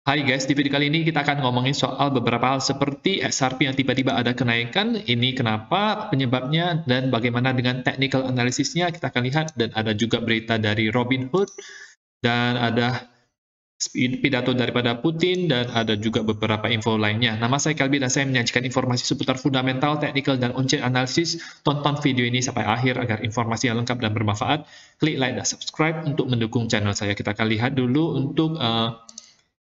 Hai guys, di video kali ini kita akan ngomongin soal beberapa hal seperti XRP yang tiba-tiba ada kenaikan, ini kenapa, penyebabnya, dan bagaimana dengan technical analisisnya kita akan lihat, dan ada juga berita dari Robinhood, dan ada pidato daripada Putin, dan ada juga beberapa info lainnya. Nama saya Kalbi dan saya menyajikan informasi seputar fundamental, technical, dan on-chain analisis. Tonton video ini sampai akhir agar informasi yang lengkap dan bermanfaat. Klik like dan subscribe untuk mendukung channel saya. Kita akan lihat dulu untuk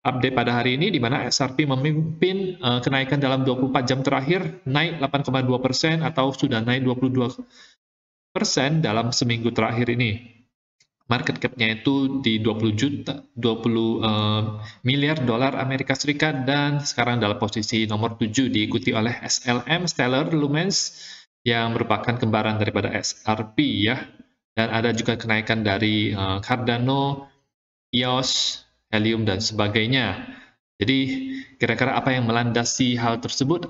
update pada hari ini, di mana XRP memimpin kenaikan dalam 24 jam terakhir, naik 8,2% atau sudah naik 22% dalam seminggu terakhir ini. Market cap-nya itu di 20 miliar dolar Amerika Serikat, dan sekarang dalam posisi nomor 7, diikuti oleh SLM, Stellar Lumens, yang merupakan kembaran daripada XRP ya. Dan ada juga kenaikan dari Cardano, EOS, Helium, dan sebagainya. Jadi kira-kira apa yang melandasi hal tersebut?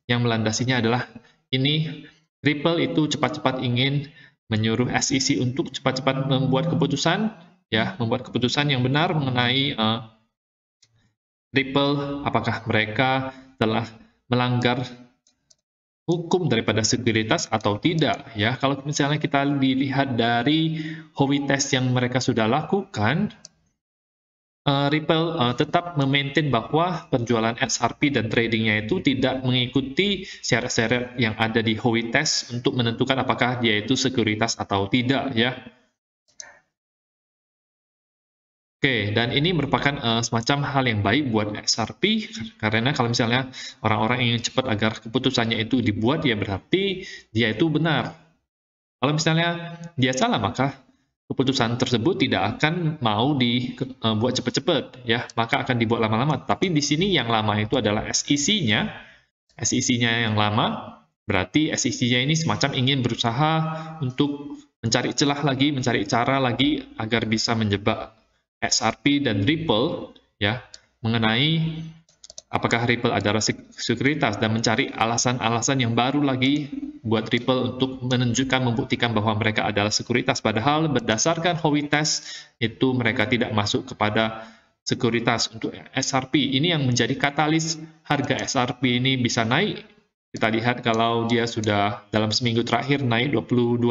Yang melandasinya adalah ini, Ripple itu cepat-cepat ingin menyuruh SEC untuk cepat-cepat membuat keputusan, ya, membuat keputusan yang benar mengenai Ripple, apakah mereka telah melanggar hukum daripada sekuritas atau tidak, ya. Kalau misalnya kita dilihat dari Howey test yang mereka sudah lakukan, Ripple tetap memaintain bahwa penjualan XRP dan tradingnya itu tidak mengikuti syarat-syarat yang ada di Howey test untuk menentukan apakah dia itu sekuritas atau tidak, ya. Oke, dan ini merupakan semacam hal yang baik buat XRP, karena kalau misalnya orang-orang ingin cepat agar keputusannya itu dibuat, ya berarti dia itu benar. Kalau misalnya dia salah, maka keputusan tersebut tidak akan mau dibuat cepat-cepat, ya, maka akan dibuat lama-lama. Tapi di sini yang lama itu adalah SEC-nya, SEC-nya yang lama, berarti SEC-nya ini semacam ingin berusaha untuk mencari celah lagi, mencari cara lagi agar bisa menjebak XRP dan Ripple, ya, mengenai apakah Ripple adalah sekuritas, dan mencari alasan-alasan yang baru lagi buat Ripple untuk menunjukkan, membuktikan bahwa mereka adalah sekuritas. Padahal berdasarkan Howey test itu mereka tidak masuk kepada sekuritas. Untuk XRP ini yang menjadi katalis harga XRP ini bisa naik. Kita lihat kalau dia sudah dalam seminggu terakhir naik 22%.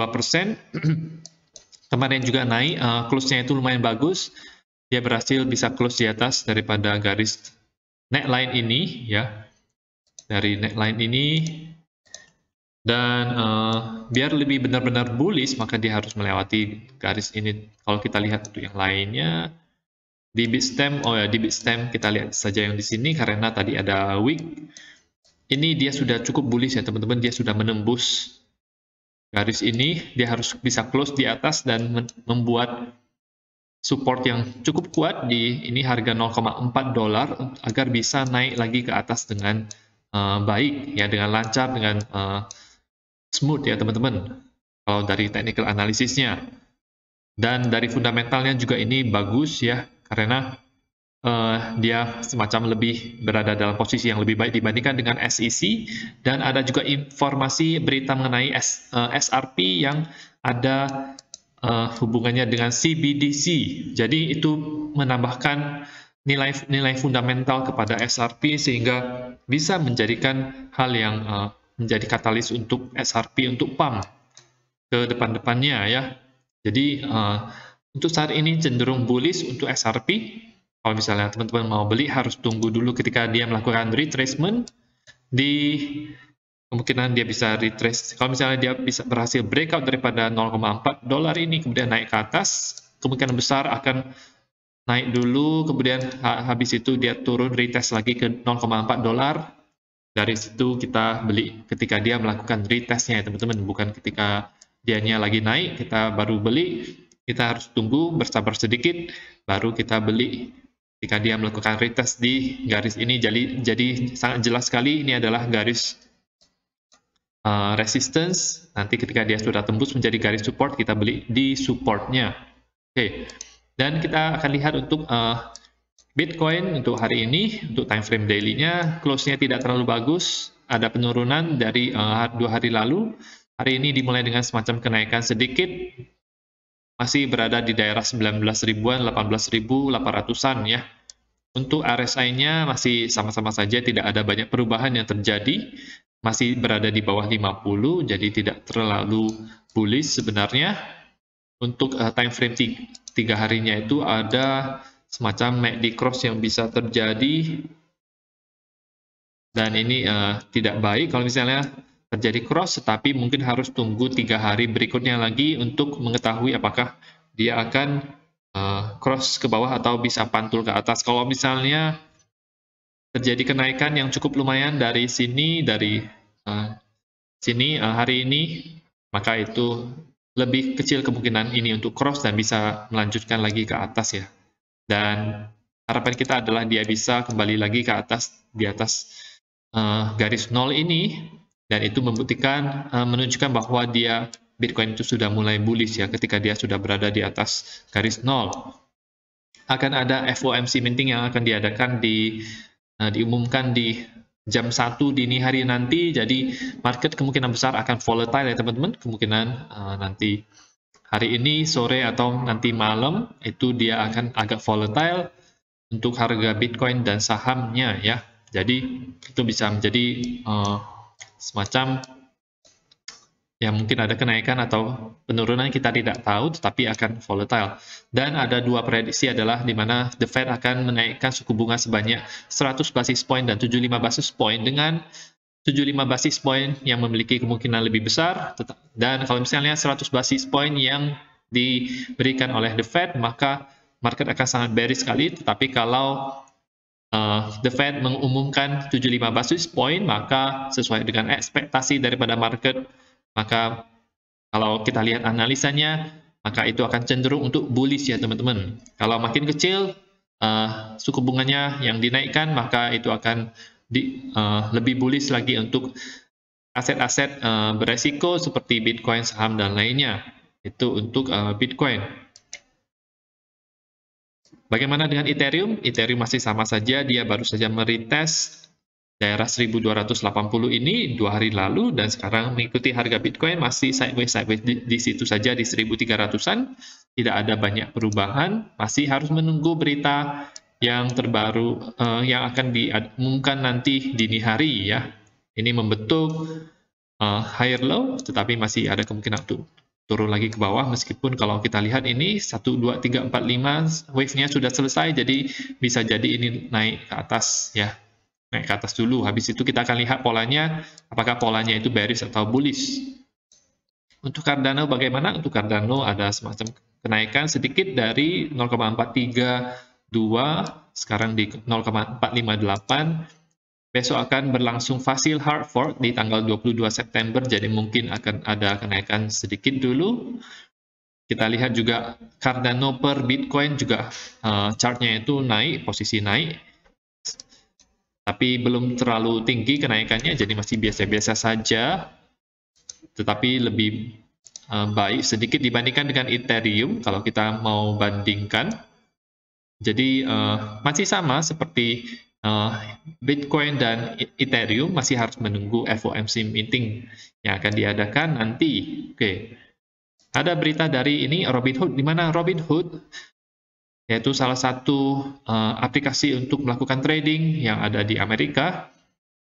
Kemarin juga naik, close-nya itu lumayan bagus. Dia berhasil bisa close di atas daripada garis neckline ini, ya, dari neckline ini. Dan biar lebih benar-benar bullish, maka dia harus melewati garis ini. Kalau kita lihat untuk yang lainnya di Bitstamp, di Bitstamp kita lihat saja yang di sini karena tadi ada wick. Ini dia sudah cukup bullish ya teman-teman, dia sudah menembus garis ini, dia harus bisa close di atas dan membuat support yang cukup kuat di ini harga 0,4 dolar agar bisa naik lagi ke atas dengan baik, ya, dengan lancar, dengan smooth ya teman-teman kalau dari technical analisisnya. Dan dari fundamentalnya juga ini bagus ya, karena dia semacam lebih berada dalam posisi yang lebih baik dibandingkan dengan SEC. Dan ada juga informasi berita mengenai XRP yang ada hubungannya dengan CBDC. Jadi itu menambahkan nilai fundamental kepada XRP sehingga bisa menjadikan hal yang menjadi katalis untuk XRP untuk pump ke depan-depannya, ya. Jadi untuk saat ini cenderung bullish untuk XRP. Kalau misalnya teman-teman mau beli, harus tunggu dulu ketika dia melakukan retracement. Kemungkinan dia bisa retrace. Kalau misalnya dia bisa berhasil breakout daripada 0,4 dolar ini, kemudian naik ke atas, kemungkinan besar akan naik dulu, kemudian habis itu dia turun retest lagi ke 0,4 dolar. Dari situ kita beli ketika dia melakukan retestnya ya teman-teman, bukan ketika dianya lagi naik kita baru beli. Kita harus tunggu, bersabar sedikit, baru kita beli ketika dia melakukan retest di garis ini. Jadi sangat jelas sekali ini adalah garis resistance. Nanti ketika dia sudah tembus menjadi garis support, kita beli di supportnya. Oke, dan kita akan lihat untuk Bitcoin untuk hari ini, untuk time frame daily-nya, close-nya tidak terlalu bagus, ada penurunan dari 2 hari lalu. Hari ini dimulai dengan semacam kenaikan sedikit, masih berada di daerah 19 ribuan, 18.800-an ya. Untuk RSI-nya masih sama-sama saja, tidak ada banyak perubahan yang terjadi, masih berada di bawah 50, jadi tidak terlalu bullish sebenarnya. Untuk time frame 3 harinya itu ada semacam MACD cross yang bisa terjadi, dan ini tidak baik kalau misalnya terjadi cross, tetapi mungkin harus tunggu 3 hari berikutnya lagi untuk mengetahui apakah dia akan cross ke bawah atau bisa pantul ke atas. Kalau misalnya terjadi kenaikan yang cukup lumayan dari sini, dari hari ini, maka itu lebih kecil kemungkinan ini untuk cross dan bisa melanjutkan lagi ke atas ya. Dan harapan kita adalah dia bisa kembali lagi ke atas, di atas garis nol ini, dan itu membuktikan, menunjukkan bahwa Bitcoin itu sudah mulai bullish ya, ketika dia sudah berada di atas garis nol. Akan ada FOMC minting yang akan diadakan diumumkan di jam 1 dini hari nanti, jadi market kemungkinan besar akan volatile ya teman-teman, kemungkinan nanti hari ini, sore, atau nanti malam, itu dia akan agak volatile untuk harga Bitcoin dan sahamnya ya. Jadi itu bisa menjadi semacam ya, mungkin ada kenaikan atau penurunan, kita tidak tahu, tetapi akan volatile. Dan ada dua prediksi adalah di mana The Fed akan menaikkan suku bunga sebanyak 100 basis point dan 75 basis point, dengan 75 basis point yang memiliki kemungkinan lebih besar, dan kalau misalnya 100 basis point yang diberikan oleh The Fed, maka market akan sangat bearish sekali. Tetapi kalau The Fed mengumumkan 75 basis point, maka sesuai dengan ekspektasi daripada market, maka kalau kita lihat analisanya, maka itu akan cenderung untuk bullish ya teman-teman. Kalau makin kecil suku bunganya yang dinaikkan, maka itu akan lebih bullish lagi untuk aset-aset beresiko seperti Bitcoin, saham, dan lainnya. Itu untuk Bitcoin. Bagaimana dengan Ethereum? Ethereum masih sama saja, dia baru saja meretest daerah 1280 ini 2 hari lalu, dan sekarang mengikuti harga Bitcoin masih sideways di situ saja di 1300-an. Tidak ada banyak perubahan, masih harus menunggu berita yang terbaru yang akan diumumkan nanti dini hari ya. Ini membentuk higher low, tetapi masih ada kemungkinan untuk turun lagi ke bawah, meskipun kalau kita lihat ini 1, 2, 3, 4, 5 wave-nya sudah selesai, jadi bisa jadi ini naik ke atas ya. Naik ke atas dulu, habis itu kita akan lihat polanya, apakah polanya itu bearish atau bullish. Untuk Cardano bagaimana? Untuk Cardano ada semacam kenaikan sedikit dari 0,432, sekarang di 0,458. Besok akan berlangsung fasil hard fork di tanggal 22 September, jadi mungkin akan ada kenaikan sedikit dulu. Kita lihat juga Cardano per Bitcoin juga chartnya itu naik, posisi naik, tapi belum terlalu tinggi kenaikannya, jadi masih biasa-biasa saja, tetapi lebih baik sedikit dibandingkan dengan Ethereum kalau kita mau bandingkan. Jadi masih sama seperti Bitcoin dan Ethereum, masih harus menunggu FOMC meeting yang akan diadakan nanti. Oke. Ada berita dari ini Robinhood, di mana Robinhood yaitu salah satu aplikasi untuk melakukan trading yang ada di Amerika,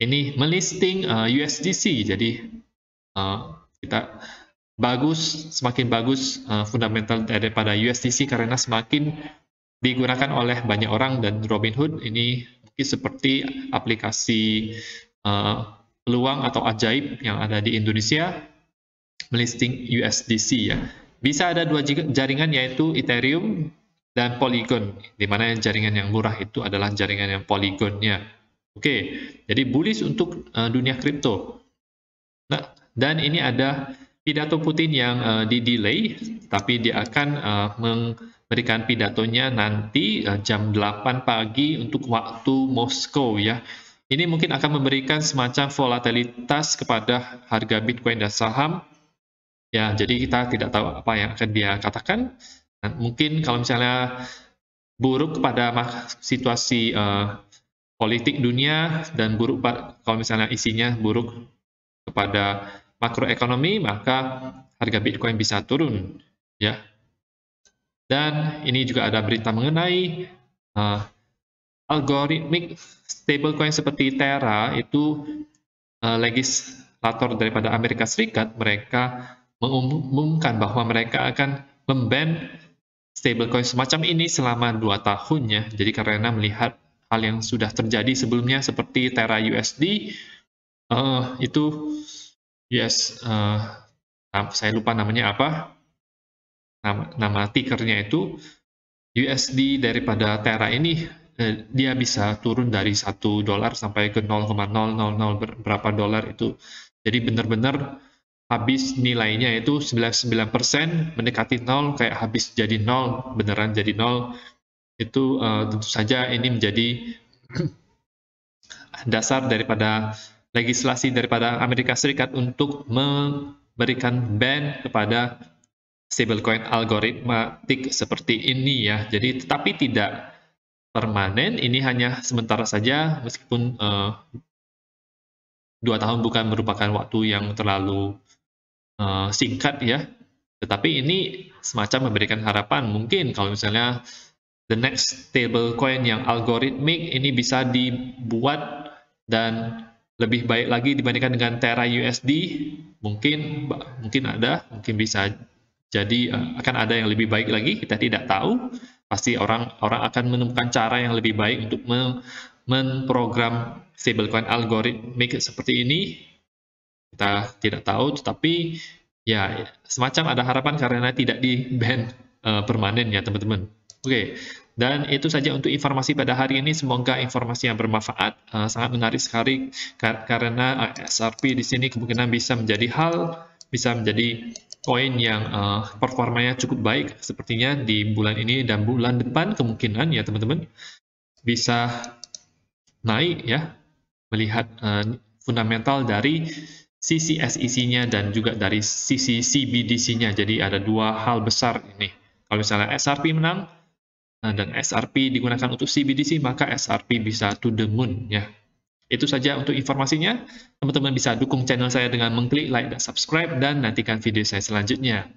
ini melisting USDC. Jadi kita semakin bagus fundamental daripada USDC karena semakin digunakan oleh banyak orang, dan Robinhood ini mungkin seperti aplikasi peluang atau ajaib yang ada di Indonesia, melisting USDC ya. Bisa ada dua jaringan, yaitu Ethereum dan Polygon, di mana jaringan yang murah itu adalah jaringan yang Polygonnya. Oke, jadi bullish untuk dunia kripto. Nah, dan ini ada pidato Putin yang di-delay, tapi dia akan memberikan pidatonya nanti jam 8 pagi untuk waktu Moskow ya. Ini mungkin akan memberikan semacam volatilitas kepada harga Bitcoin dan saham. Ya, jadi kita tidak tahu apa yang akan dia katakan. Dan mungkin kalau misalnya buruk pada situasi politik dunia, dan buruk kalau misalnya isinya buruk kepada makroekonomi, maka harga Bitcoin bisa turun ya. Dan ini juga ada berita mengenai algoritmik stablecoin seperti Terra itu legislator daripada Amerika Serikat mereka mengumumkan bahwa mereka akan memban stablecoin semacam ini selama 2 tahun ya. Jadi karena melihat hal yang sudah terjadi sebelumnya seperti Terra USD itu saya lupa namanya apa, nama tickernya itu USD daripada Terra ini dia bisa turun dari $1 sampai ke 0,000 berapa dolar itu. Jadi benar-benar habis nilainya itu 99% mendekati 0, kayak habis jadi 0, beneran jadi 0. Itu tentu saja ini menjadi dasar daripada legislasi daripada Amerika Serikat untuk memberikan ban kepada stablecoin algoritmatik seperti ini ya. Jadi tetapi tidak permanen, ini hanya sementara saja meskipun 2 tahun bukan merupakan waktu yang terlalu singkat ya. Tetapi ini semacam memberikan harapan, mungkin kalau misalnya the next stablecoin yang algoritmik ini bisa dibuat dan lebih baik lagi dibandingkan dengan Terra USD, mungkin bisa jadi akan ada yang lebih baik lagi, kita tidak tahu. Pasti orang akan menemukan cara yang lebih baik untuk memprogram stablecoin algoritmik seperti ini. Kita tidak tahu, tetapi ya semacam ada harapan karena tidak di-ban permanen ya teman-teman. Oke, dan itu saja untuk informasi pada hari ini. Semoga informasi yang bermanfaat, sangat menarik sekali karena XRP di sini kemungkinan bisa menjadi koin yang performanya cukup baik sepertinya di bulan ini dan bulan depan, kemungkinan ya teman-teman bisa naik ya, melihat fundamental dari sisi SEC-nya dan juga dari sisi CBDC-nya. Jadi ada dua hal besar ini. Kalau misalnya XRP menang dan XRP digunakan untuk CBDC, maka XRP bisa to the moon ya. Itu saja untuk informasinya. Teman-teman bisa dukung channel saya dengan mengklik like dan subscribe, dan nantikan video saya selanjutnya.